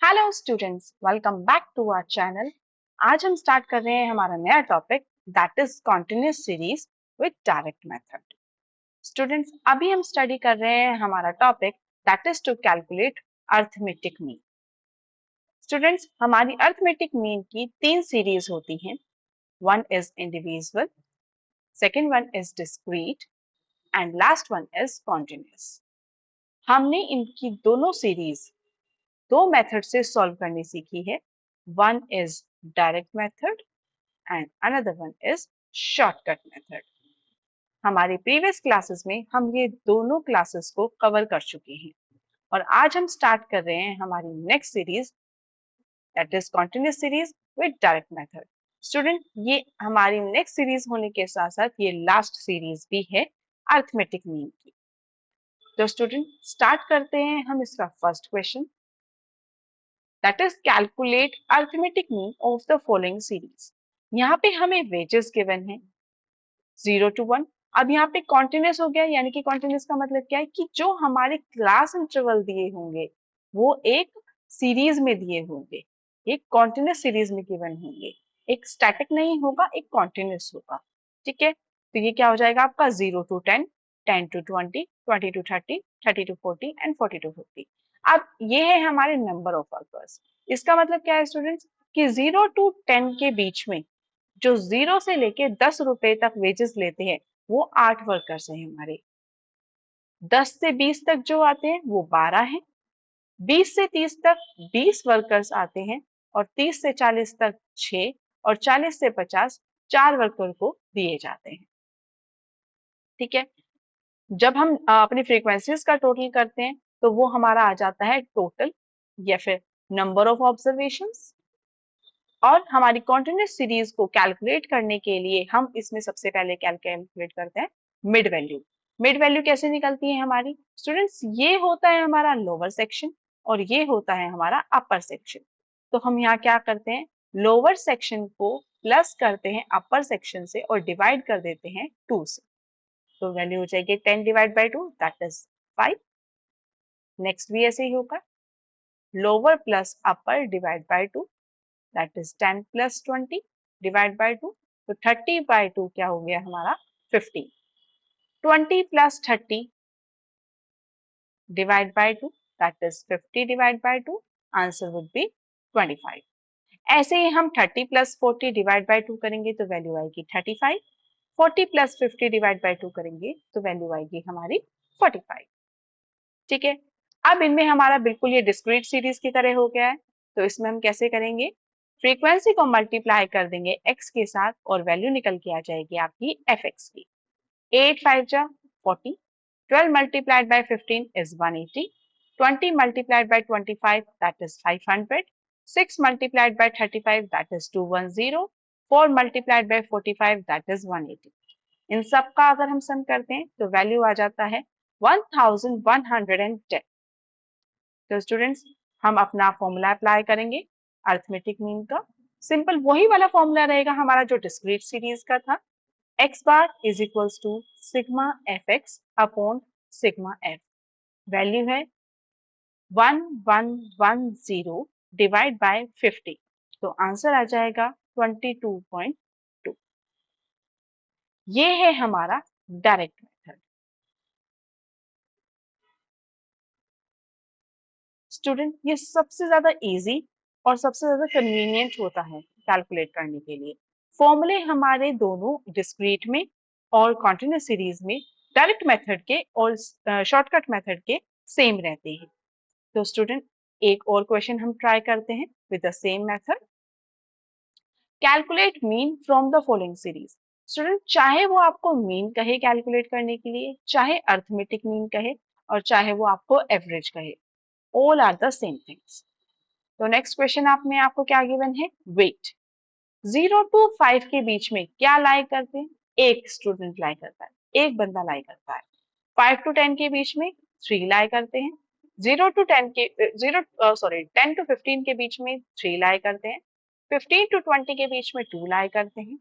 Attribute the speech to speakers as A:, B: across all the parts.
A: Hello students, welcome back to our channel. आज हम start कर रहे हैं हमारा नया topic that is continuous series with direct method. Students, अभी हम स्टडी कर रहे हैं हमारा topic that is to calculate arithmetic mean. Students, हमारी अर्थमेटिक मीन की तीन सीरीज होती हैं। One is individual, second one is discrete and last one is continuous. हमने इनकी दोनों सीरीज दो मेथड से सॉल्व करनी सीखी है। One is direct method and another one is shortcut method. हमारी प्रीवियस क्लासेस में हम ये दोनों क्लासेस को कवर कर चुके हैं और आज हम स्टार्ट कर रहे हैं हमारी next series that is continuous series with direct method. Student, ये हमारी नेक्स्ट सीरीज होने के साथ साथ ये लास्ट सीरीज भी है अर्थमेटिक मीन की। तो स्टूडेंट, स्टार्ट करते हैं हम इसका first question that is calculate arithmetic mean of the following series. यहाँ पे हमें वेजेस गिवन है 0 to 1। अब यहाँ पे कॉन्टिन्यूस हो गया, यानी कि कॉन्टिन्यूस का मतलब क्या है कि जो हमारे क्लास इंटरवल दिए होंगे वो एक सीरीज में दिए होंगे, एक कॉन्टिन्यूस सीरीज में गिवन होंगे, एक स्टैटिक नहीं होगा, एक कॉन्टिन्यूस होगा। ठीक है, तो ये क्या हो जाएगा आपका 0 to 10, 10 to 20, 20 to 30, 30 to 40 and 40 to 50। अब ये है हमारे नंबर ऑफ वर्कर्स। इसका मतलब क्या है स्टूडेंट्स कि 0 to 10 के बीच में जो 0 से लेके 10 रुपए तक वेजेस लेते हैं वो 8 वर्कर्स हैं हमारे। 10 से 20 तक जो आते हैं वो 12 हैं। 20 से 30 तक 20 वर्कर्स आते हैं और 30 से 40 तक 6 और 40 से 50 4 वर्कर को दिए जाते हैं। ठीक है, जब हम अपनी फ्रीक्वेंसीज का टोटल करते हैं तो वो हमारा आ जाता है टोटल या फिर नंबर ऑफ ऑब्जर्वेशंस। और हमारी कॉन्टिन्यूस सीरीज को कैलकुलेट करने के लिए हम इसमें सबसे पहले कैलकुलेट करते हैं मिड वैल्यू। मिड वैल्यू कैसे निकलती है हमारी स्टूडेंट्स? ये होता है हमारा लोअर सेक्शन और ये होता है हमारा अपर सेक्शन। तो हम यहाँ क्या करते हैं, लोअर सेक्शन को प्लस करते हैं अपर सेक्शन से और डिवाइड कर देते हैं 2 से। तो वैल्यू हो जाएगी 10 divide by 2 that is 5। Next भी ऐसे ही होगा, lower plus upper divide by 2 that is 10 plus 20 divide by 2। तो 30 by 2 क्या हो गया हमारा 50। 20 plus 30 divide by 2 that is 50 divide by 2। Answer would be 25। ऐसे ही हम 30 plus 40 divide by 2 करेंगे तो वैल्यू आएगी 35। 40 plus 50 divide by 2 करेंगे तो वैल्यू आएगी हमारी 45। ठीक है, अब इनमें हमारा बिल्कुल ये डिस्क्रीट सीरीज की तरह हो गया है। तो इसमें हम कैसे करेंगे, फ्रीक्वेंसी को मल्टीप्लाई कर देंगे x के साथ और वैल्यू निकल के आ जाएगी आपकी fx की। 8 5 जा 40, 12 multiplied by 15 is 180, 20 multiplied by 25 that is 500, 6 multiplied by 35 that is 210, 4 multiplied by 45 that is 180। इन सब का अगर हम सम करते हैं तो वैल्यू आ जाता है 1110। तो स्टूडेंट्स, हम अपना फॉर्मूला अप्लाई करेंगे अर्थमेटिक मीन का। सिंपल वही वाला फॉर्मूला रहेगा हमारा जो डिस्क्रीट सीरीज का था। x bar is equals to sigma f x upon sigma f. Value है 1110 डिवाइड बाय 50। तो आंसर आ जाएगा 22.2। ये है हमारा डायरेक्ट मेथड। स्टूडेंट, ये सबसे ज्यादा इजी और सबसे ज्यादा कन्वीनियंट होता है कैलकुलेट करने के लिए। फॉर्मूले हमारे दोनों डिस्क्रीट में और कॉन्टिन्यूस सीरीज में डायरेक्ट मेथड के और शॉर्टकट मेथड के सेम रहते हैं। तो स्टूडेंट, एक और क्वेश्चन हम ट्राई करते हैं with the same method. Calculate mean from the following series. Student, चाहे वो आपको मीन कहे कैलकुलेट करने के लिए, चाहे अर्थमेटिक मीन कहे और चाहे वो आपको एवरेज कहे, all are the same things. तो नेक्स्ट क्वेश्चन आप में आपको क्या गिवन है, वेट। 0 to 5 के बीच में क्या लाई करते हैं, एक स्टूडेंट लाई करता है, एक बंदा लाई करता है। 5 to 10 के बीच में 3 लाई करते हैं। 0 to 10 के 10 to 15 के बीच में 3 लाई करते हैं। 15 to 20 के बीच में 2 लाई करते हैं।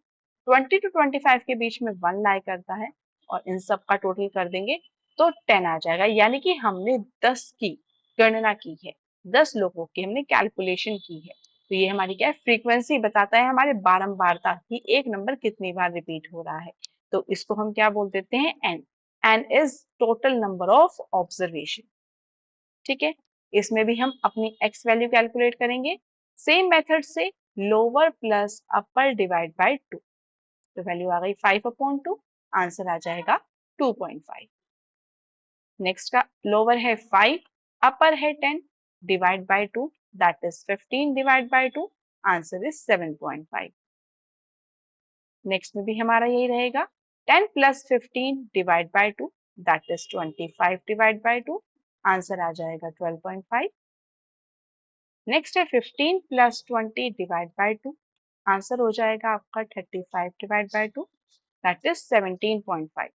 A: 20 to 25 के बीच में 1 लाई करता है और इन सब का टोटल कर देंगे तो 10 आ जाएगा, यानी कि हमने 10 की गणना की है। 10 लोगों की हमने कैलकुलेशन की है, तो ये हमारी क्या है, फ्रीक्वेंसी बताता है हमारे बारंबारता कि एक नंबर कितनी बार रिपीट हो रहा है। तो इसको हम क्या बोल देते हैं, n. N is total number of observation. ठीक है, इसमें भी हम अपनी एक्स वैल्यू कैलकुलेट करेंगे सेम मेथड से, lower plus upper divide by 2। तो वैल्यू आ गई 5/2, आंसर आ जाएगा 2.5। नेक्स्ट का लोअर है 5, अपर है 10, divide by 2, that is 15 divide by 2, answer is 7.5। Next में भी हमारा यही रहेगा, 10 plus 15 divide by 2, that is 25 divide by 2, answer आ जाएगा 12.5। नेक्स्ट है 15 प्लस 20 डिवाइड बाय 2, आंसर हो जाएगा आपका 35 divide by 2, that is 17.5।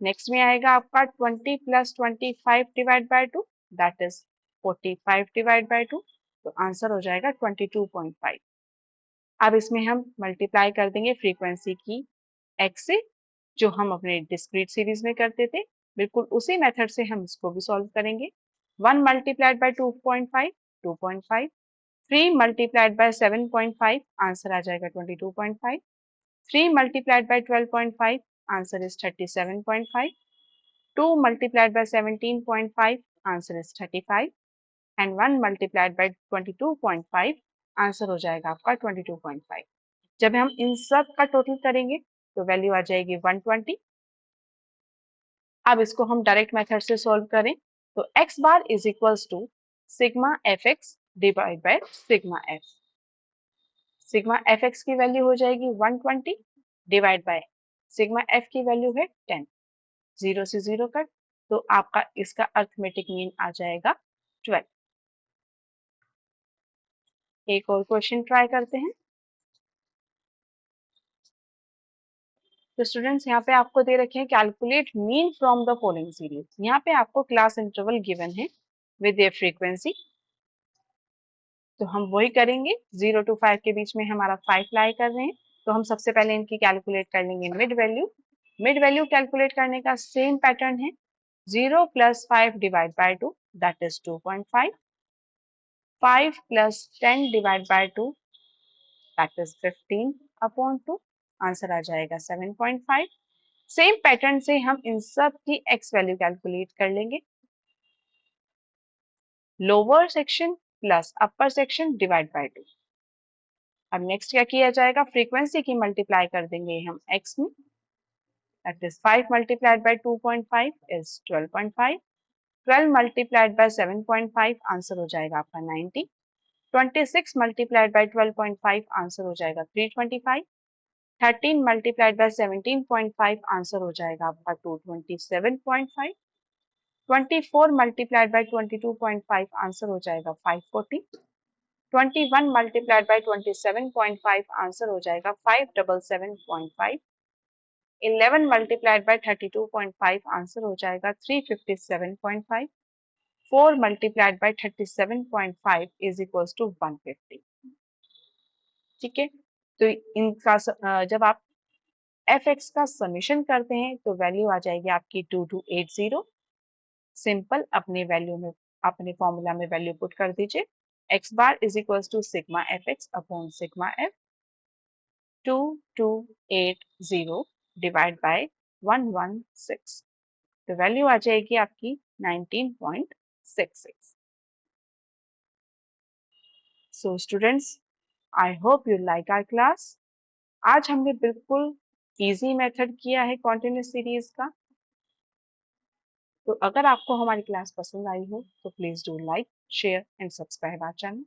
A: Next में आएगा आपका 20 plus 25 divide by 2, that is 45 divide by 2, तो आंसर हो जाएगा 22.5। अब इसमें हम मल्टीप्लाई कर देंगे फ्रीक्वेंसी की एक्स से, जो हम अपने डिस्क्रीट सीरीज में करते थे, बिल्कुल उसी मेथड से हम इसको भी सॉल्व करेंगे। 1 multiplied by 2.5, 2.5। 3 multiplied by 7.5, answer आ जाएगा 22.5। 3 multiplied by 12.5, answer is 37.5. 2 multiplied by 17.5, answer is 35. And 1 multiplied by 22.5, answer हो जाएगा आपका 22.5। जब हम इन सब का टोटल करेंगे तो वैल्यू आ जाएगी 120। अब इसको हम डायरेक्ट मेथड से सॉल्व करें तो x bar is equals to sigma f x divide by sigma f. Sigma f x की वैल्यू हो जाएगी 120 डिवाइड बाय सिग्मा एफ की वैल्यू है 10, 0 से 0 कट, तो आपका इसका अर्थमेटिक मीन आ जाएगा 12। एक और क्वेश्चन ट्राई करते हैं। तो स्टूडेंट्स यहाँ पे आपको दे रखे हैं calculate mean from the following series. यहाँ पे आपको क्लास इंटरवल गिवन है विद देयर फ्रीक्वेंसी, तो हम वही करेंगे। 0 to 5 के बीच में हमारा 5 लाई कर रहे हैं, तो हम सबसे पहले इनकी कैलकुलेट कर लेंगे mid value. Mid value calculate करने का सेम पैटर्न है, 0 plus 5 divide by 2, that is 2.5। 5 plus 10 divide by 2, that is 15/2, answer आ जाएगा 7.5। सेम पैटर्न से हम इन सब की एक्स वैल्यू कैलकुलेट कर लेंगे, lower section plus upper section divide by 2। अब नेक्स्ट क्या किया जाएगा, फ्रीक्वेंसी की मल्टीप्लाई कर देंगे हम x में, that is 5 multiplied by 2.5 is 12.5। 12 multiplied by 7.5, answer हो जाएगा आपका 90। 26 मल्टीप्लाइड बाय 12.5, आंसर हो जाएगा 325। 13 मल्टीप्लाइड बाय 17.5, आंसर हो जाएगा आपका 227.5। 24 मल्टीप्लाइड बाय 22.5, आंसर हो जाएगा 540। 21 मल्टीप्लाइड बाय 27.5, आंसर हो जाएगा 577.5। 11 मल्टीप्लाइड बाय 32.5, आंसर हो जाएगा 357.5। 4 multiplied by 37.5 is equals to 150। ठीक है, तो इनका जब आप एफ एक्स का समीशन करते हैं तो वैल्यू आ जाएगी आपकी 2280। सिंपल अपने वैल्यू में, अपने फॉर्मूला में वैल्यू पुट कर दीजिए, x bar is equals to sigma f x upon sigma f. 2280 divide by 116, तो वैल्यू आ जाएगी आपकी 19.66। So students, I hope you like our class. आज हमने बिल्कुल इजी मेथड किया है कॉन्टिन्यूस सीरीज का। तो अगर आपको हमारी क्लास पसंद आई हो तो please do like, share and subscribe our channel.